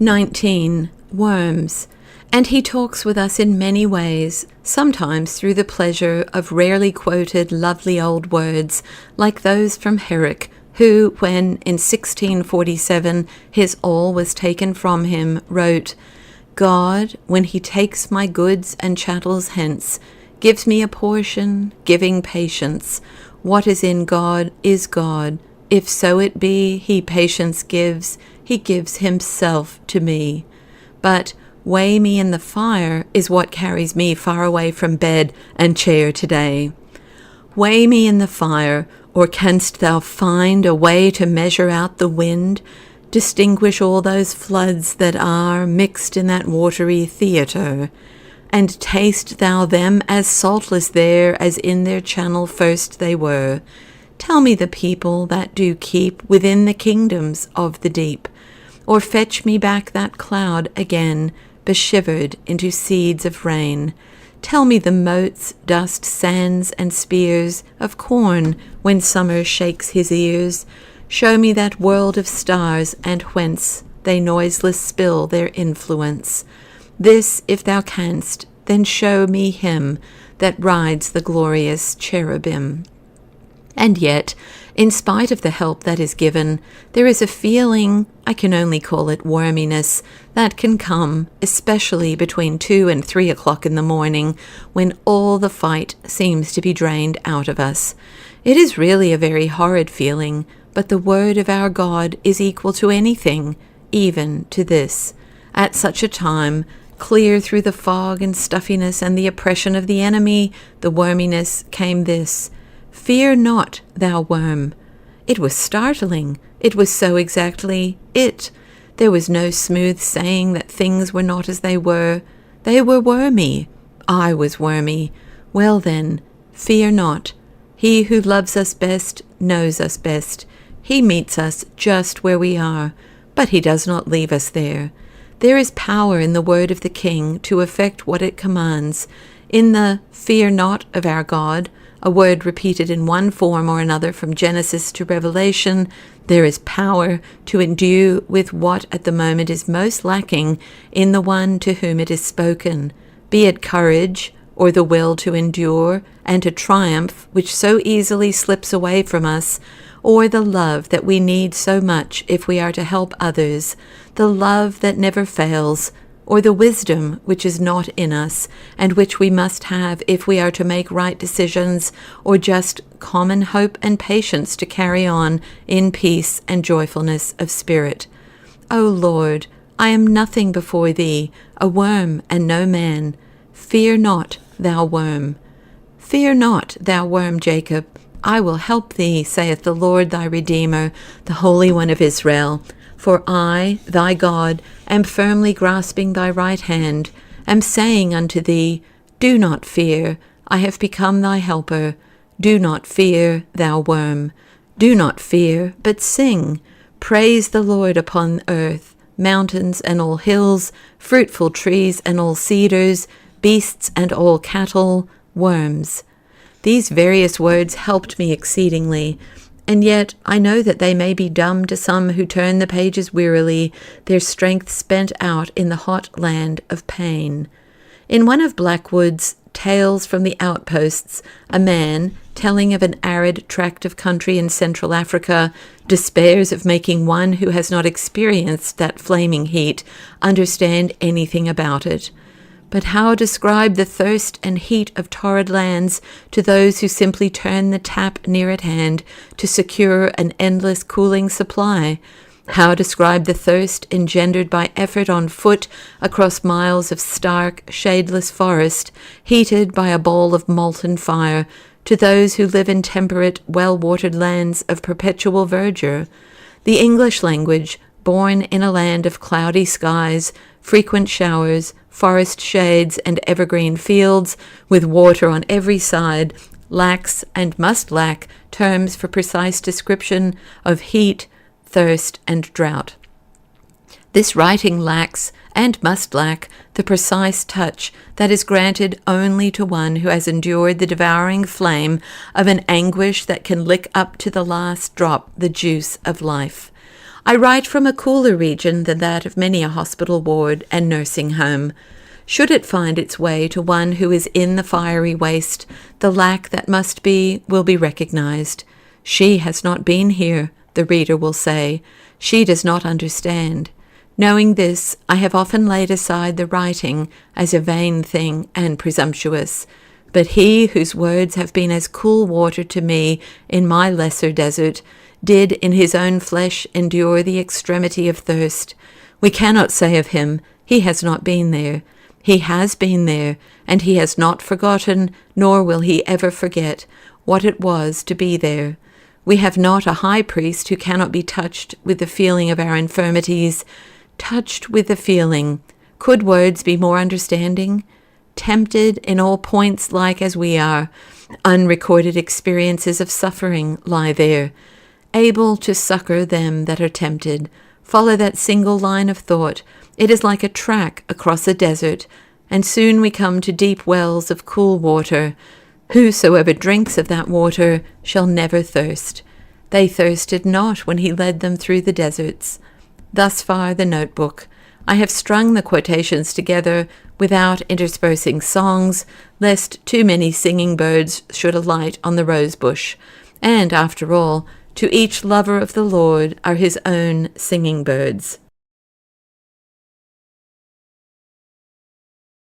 19. Worms. And he talks with us in many ways, sometimes through the pleasure of rarely quoted lovely old words, like those from Herrick, who, when in 1647 his all was taken from him, wrote, God, when he takes my goods and chattels hence, gives me a portion, giving patience. What is in God is God. If so it be, he patience gives, he gives himself to me. But weigh me in the fire is what carries me far away from bed and chair today. Weigh me in the fire, or canst thou find a way to measure out the wind, distinguish all those floods that are mixed in that watery theatre, and taste thou them as saltless there as in their channel first they were. Tell me the people that do keep within the kingdoms of the deep, or fetch me back that cloud again, beshivered into seeds of rain. Tell me the motes, dust, sands, and spears of corn when summer shakes his ears. Show me that world of stars, and whence they noiseless spill their influence. This, if thou canst, then show me him that rides the glorious cherubim. And yet, in spite of the help that is given, there is a feeling, I can only call it worminess, that can come, especially between 2 and 3 o'clock in the morning, when all the fight seems to be drained out of us. It is really a very horrid feeling, but the word of our God is equal to anything, even to this. At such a time, clear through the fog and stuffiness and the oppression of the enemy, the worminess, came this, Fear not, thou worm. It was startling. It was so exactly it. There was no smooth saying that things were not as they were. They were wormy. I was wormy. Well then, fear not. He who loves us best knows us best. He meets us just where we are, but he does not leave us there. There is power in the word of the King to effect what it commands. In the fear not of our God, a word repeated in one form or another from Genesis to Revelation, there is power to endue with what at the moment is most lacking in the one to whom it is spoken, be it courage or the will to endure and to triumph, which so easily slips away from us, or the love that we need so much if we are to help others, the love that never fails, or the wisdom which is not in us, and which we must have if we are to make right decisions, or just common hope and patience to carry on in peace and joyfulness of spirit. O Lord, I am nothing before thee, a worm and no man. Fear not, thou worm. Fear not, thou worm Jacob. I will help thee, saith the Lord thy Redeemer, the Holy One of Israel. For I, thy God, am firmly grasping thy right hand, am saying unto thee, Do not fear, I have become thy helper. Do not fear, thou worm. Do not fear, but sing. Praise the Lord upon earth, mountains and all hills, fruitful trees and all cedars, beasts and all cattle, worms. These various words helped me exceedingly, and yet I know that they may be dumb to some who turn the pages wearily, their strength spent out in the hot land of pain. In one of Blackwood's Tales from the Outposts, a man, telling of an arid tract of country in Central Africa, despairs of making one who has not experienced that flaming heat understand anything about it. But how describe the thirst and heat of torrid lands to those who simply turn the tap near at hand to secure an endless cooling supply? How describe the thirst engendered by effort on foot across miles of stark, shadeless forest, heated by a bowl of molten fire, to those who live in temperate, well-watered lands of perpetual verdure? The English language, born in a land of cloudy skies, frequent showers, forest shades, and evergreen fields, with water on every side, lacks and must lack terms for precise description of heat, thirst, and drought. This writing lacks and must lack the precise touch that is granted only to one who has endured the devouring flame of an anguish that can lick up to the last drop the juice of life. I write from a cooler region than that of many a hospital ward and nursing home. Should it find its way to one who is in the fiery waste, the lack that must be will be recognized. She has not been here, the reader will say. She does not understand. Knowing this, I have often laid aside the writing as a vain thing and presumptuous. But he whose words have been as cool water to me in my lesser desert, did in his own flesh endure the extremity of thirst. We cannot say of him, he has not been there. He has been there, and he has not forgotten, nor will he ever forget, what it was to be there. We have not a high priest who cannot be touched with the feeling of our infirmities. Touched with the feeling. Could words be more understanding? Tempted in all points like as we are. Unrecorded experiences of suffering lie there. Able to succor them that are tempted. Follow that single line of thought. It is like a track across a desert, and soon we come to deep wells of cool water. Whosoever drinks of that water shall never thirst. They thirsted not when he led them through the deserts. Thus far the notebook. I have strung the quotations together without interspersing songs, lest too many singing birds should alight on the rose bush. And, after all, to each lover of the Lord are his own singing birds.